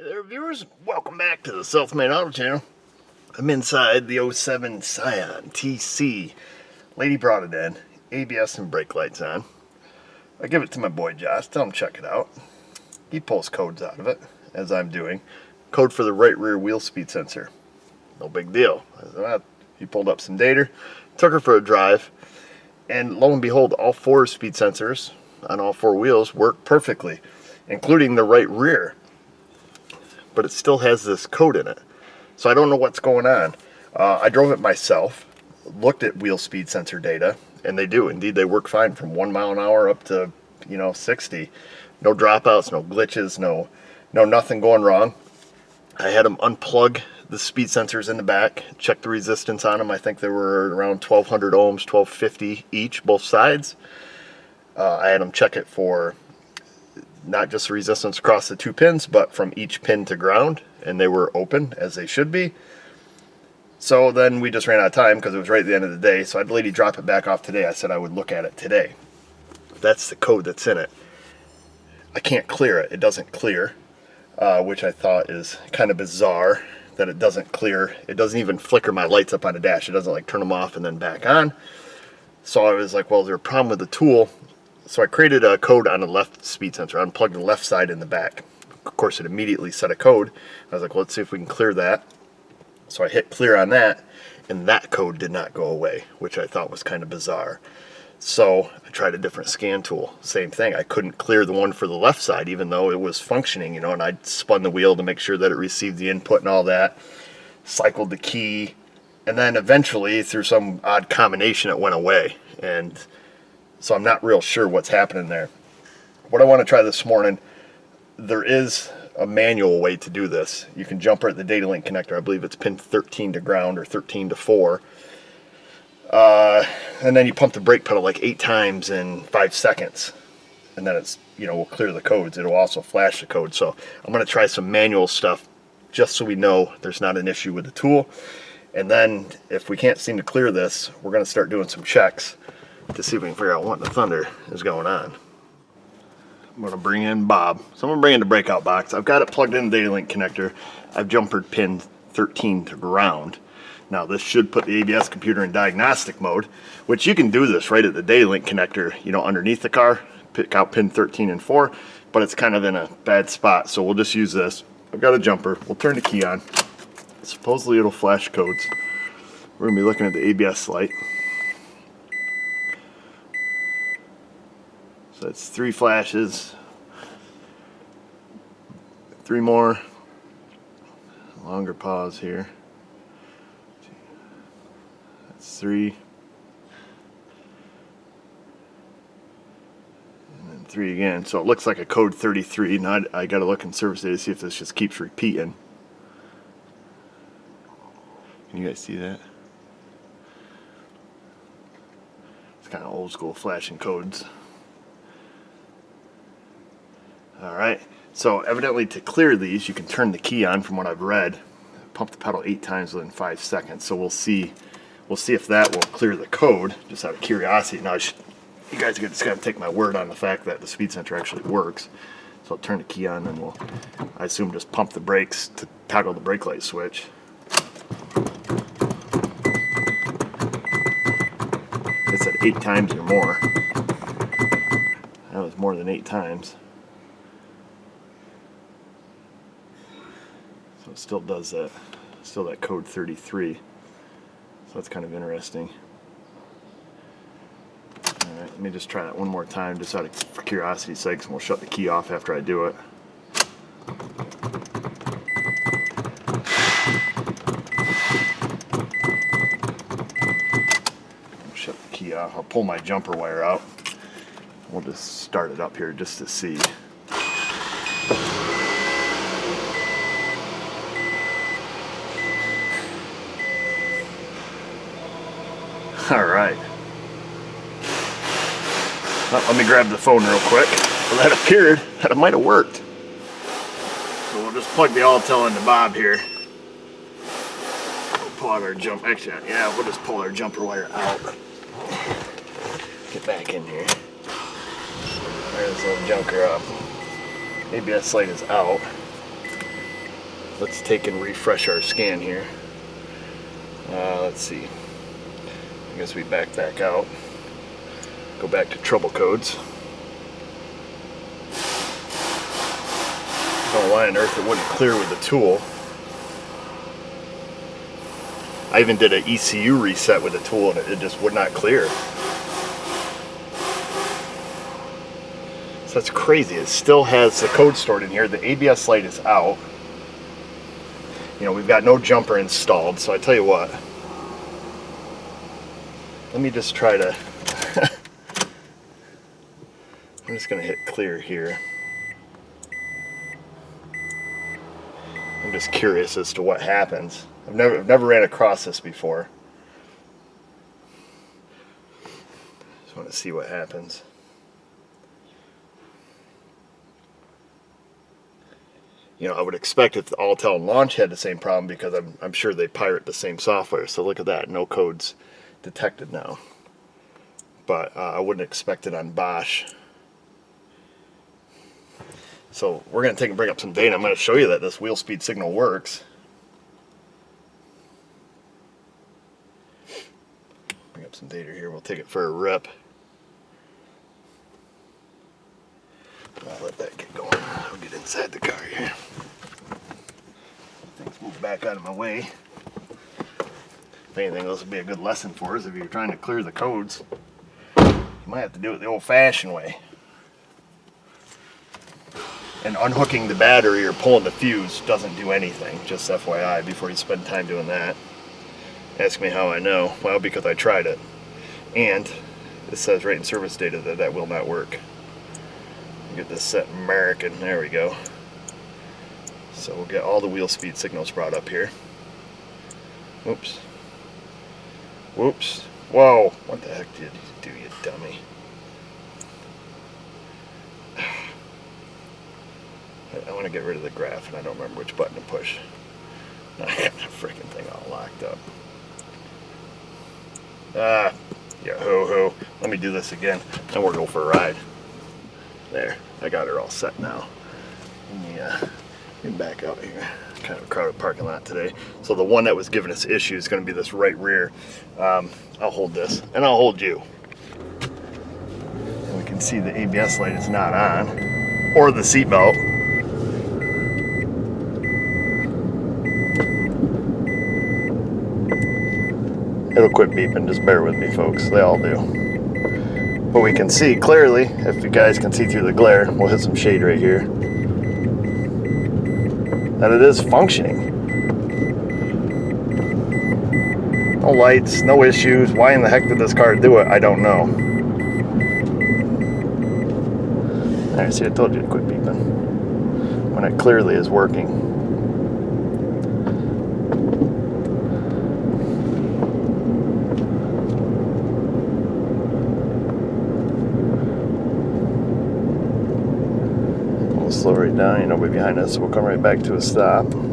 Hey there viewers, welcome back to the Self-Made Auto Channel. I'm inside the 07 Scion Tc. Lady brought it in, ABS and brake lights on. I give it to my boy Josh, tell him check it out. He pulls codes out of it, as I'm doing. Code for the right rear wheel speed sensor. No big deal. He pulled up some data, took her for a drive, and lo and behold, all four speed sensors on all four wheels work perfectly, including the right rear. But it still has this code in it. So I don't know what's going on. I drove it myself, looked at wheel speed sensor data, and they do. Indeed, they work fine from 1 mile an hour up to, 60. No dropouts, no glitches, no nothing going wrong. I had them unplug the speed sensors in the back, check the resistance on them. I think they were around 1200 ohms, 1250 each, both sides. I had them check it for not just the resistance across the two pins, but from each pin to ground, and they were open as they should be. So then we just ran out of time because it was right at the end of the day, so I had the lady drop it back off today. I said I would look at it today. That's the code that's in it. I can't clear it. It doesn't clear, which I thought is kind of bizarre that it doesn't clear. It doesn't even flicker my lights up on the dash. It doesn't like turn them off and then back on. So I was like, well, is there a problem with the tool? So I created a code on the left speed sensor. I unplugged the left side in the back. Of course, it immediately set a code. I was like, well, let's see if we can clear that. So I hit clear on that, and that code did not go away, which I thought was kind of bizarre. So I tried a different scan tool. Same thing. I couldn't clear the one for the left side, even though it was functioning, and I spun the wheel to make sure that it received the input and all that. Cycled the key, and then eventually, through some odd combination, it went away. And so I'm not real sure what's happening there. What I want to try this morning, there is a manual way to do this. You can jumper at the data link connector. I believe it's pin 13 to ground or 13 to 4. And then you pump the brake pedal like 8 times in 5 seconds. And then it's, will clear the codes. It'll also flash the code. So I'm going to try some manual stuff just so we know there's not an issue with the tool. And then if we can't seem to clear this, we're going to start doing some checks to see if we can figure out what in the thunder is going on. I'm going to bring in Bob. So I'm going to bring in the breakout box. I've got it plugged in the data link connector. I've jumpered pin 13 to ground. Now this should put the ABS computer in diagnostic mode, which you can do this right at the data link connector, underneath the car. Pick out pin 13 and 4, but it's kind of in a bad spot. So we'll just use this. I've got a jumper. We'll turn the key on. Supposedly it'll flash codes. We're going to be looking at the ABS light. So it's 3 flashes, 3 more, longer pause here, that's 3, and then 3 again. So it looks like a code 33. Now I got to look in service data to see if this just keeps repeating. Can you guys see that? It's kind of old school flashing codes. Alright, so evidently to clear these, you can turn the key on from what I've read. Pump the pedal 8 times within 5 seconds. So we'll see if that will clear the code, just out of curiosity. Now, you guys are just got to take my word on the fact that the speed sensor actually works. So I'll turn the key on, and we'll, I assume, just pump the brakes to toggle the brake light switch. It said 8 times or more. That was more than 8 times. So it still does that, still that code 33. So that's kind of interesting. Alright, let me just try that one more time, just out of curiosity's sake, and we'll shut the key off after I do it. I'll shut the key off. I'll pull my jumper wire out. We'll just start it up here just to see. Alright. Well, let me grab the phone real quick. Well, that appeared that it might have worked. So we'll just plug the Altel into Bob here. We'll pull out our we'll just pull our jumper wire out. Get back in here. There's a little junker up. ABS light is out. let's take and refresh our scan here. Let's see. I guess we back out. Go back to trouble codes. Don't know why on earth it wouldn't clear with the tool. I even did an ECU reset with the tool and it just would not clear. So that's crazy. It still has the code stored in here. The ABS light is out. You know, we've got no jumper installed, so I tell you what. Let me just try to... I'm just going to hit clear here. I'm just curious as to what happens. I've never ran across this before. Just want to see what happens. You know, I would expect if the Altel and Launch had the same problem because I'm sure they pirate the same software. So look at that, no codes detected now. But I wouldn't expect it on Bosch. So we're going to take and bring up some data. I'm going to show you that this wheel speed signal works. Bring up some data here. We'll take it for a rip. I'll let that get going. I'll get inside the car here. Things move back out of my way. If anything, this would be a good lesson for us if you're trying to clear the codes. You might have to do it the old-fashioned way. And unhooking the battery or pulling the fuse doesn't do anything, just FYI, before you spend time doing that. Ask me how I know. Well, because I tried it. And it says right in service data that that will not work. Get this set American, there we go. So we'll get all the wheel speed signals brought up here. Whoops. Whoops. Whoa, what the heck did you do, you dummy? I want to get rid of the graph and I don't remember which button to push. I got the freaking thing all locked up. Yeah, ho. Let me do this again and we'll go for a ride. There, I got her all set now. Let me get back out here. Kind of a crowded parking lot today. So the one that was giving us issues is going to be this right rear. I'll hold this and I'll hold you. And we can see the ABS light is not on, or the seatbelt. It'll quit beeping, just bear with me folks, they all do. But we can see clearly, if you guys can see through the glare, we'll hit some shade right here, that it is functioning. No lights, no issues. Why in the heck did this car do it? I don't know. Alright, see, I told you to quit beeping. When it clearly is working. Slow right down, nobody behind us, so we'll come right back to a stop. Can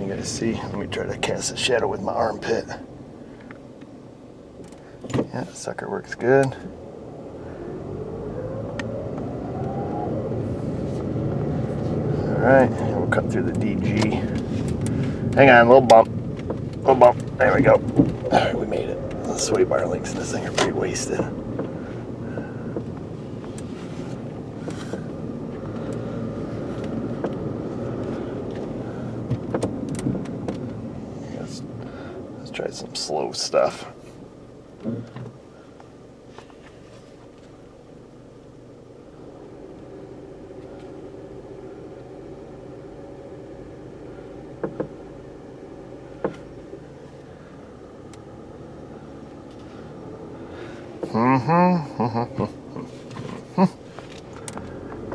you guys see? Let me try to cast a shadow with my armpit. Yeah, sucker works good. Alright, we'll cut through the DG. Hang on, little bump. Little bump. There we go. Alright, we made it. The sway bar links in this thing are pretty wasted. Try some slow stuff.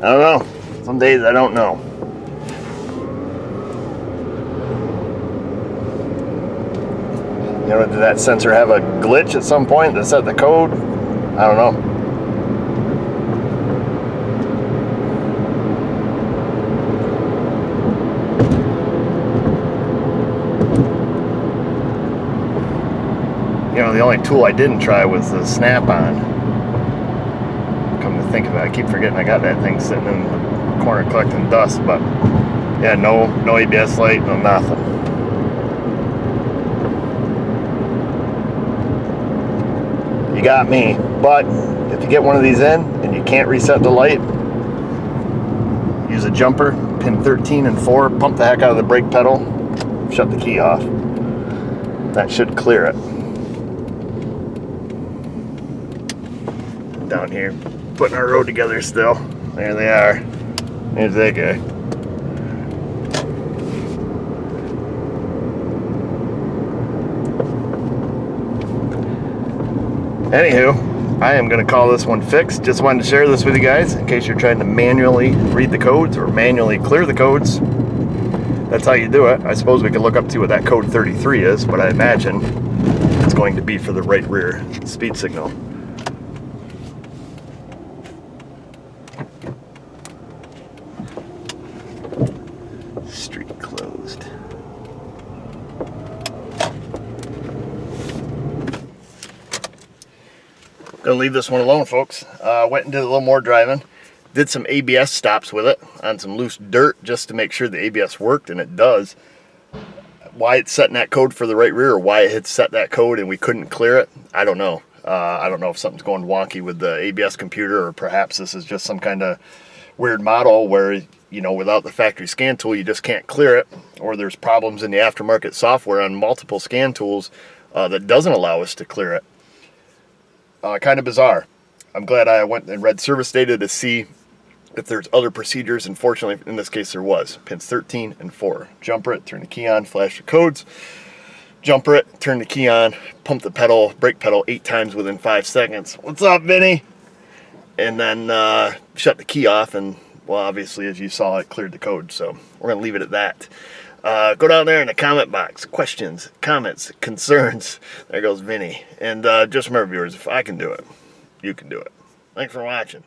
I don't know. Some days I don't know. You know, did that sensor have a glitch at some point that set the code? I don't know. You know, the only tool I didn't try was the snap-on. Come to think of it, I keep forgetting I got that thing sitting in the corner collecting dust, but yeah, no ABS light, no nothing. You got me. But if you get one of these in and you can't reset the light, use a jumper, pin 13 and 4, pump the heck out of the brake pedal, shut the key off. That should clear it. Down here, putting our road together still. There they are. There's that guy. Anywho, I am going to call this one fixed. Just wanted to share this with you guys in case you're trying to manually read the codes or manually clear the codes. That's how you do it. I suppose we could look up to see what that code 33 is, but I imagine it's going to be for the right rear speed signal. Street closed. Gonna leave this one alone, folks. Went and did a little more driving. Did some ABS stops with it on some loose dirt just to make sure the ABS worked, and it does. Why it's setting that code for the right rear, or why it had set that code and we couldn't clear it, I don't know. I don't know if something's going wonky with the ABS computer, or perhaps this is just some kind of weird model where, you know, without the factory scan tool you just can't clear it, or there's problems in the aftermarket software on multiple scan tools that doesn't allow us to clear it. Kind of bizarre. I'm glad I went and read service data to see if there's other procedures. Unfortunately, in this case, there was. Pins 13 and 4. Jumper it, turn the key on, flash the codes. Jumper it, turn the key on, pump the pedal, brake pedal 8 times within 5 seconds. What's up, Vinny? And then shut the key off, and, well, obviously, as you saw, it cleared the code. So we're going to leave it at that. Go down there in the comment box. Questions, comments, concerns. There goes Vinny. And just remember, viewers, if I can do it, you can do it. Thanks for watching.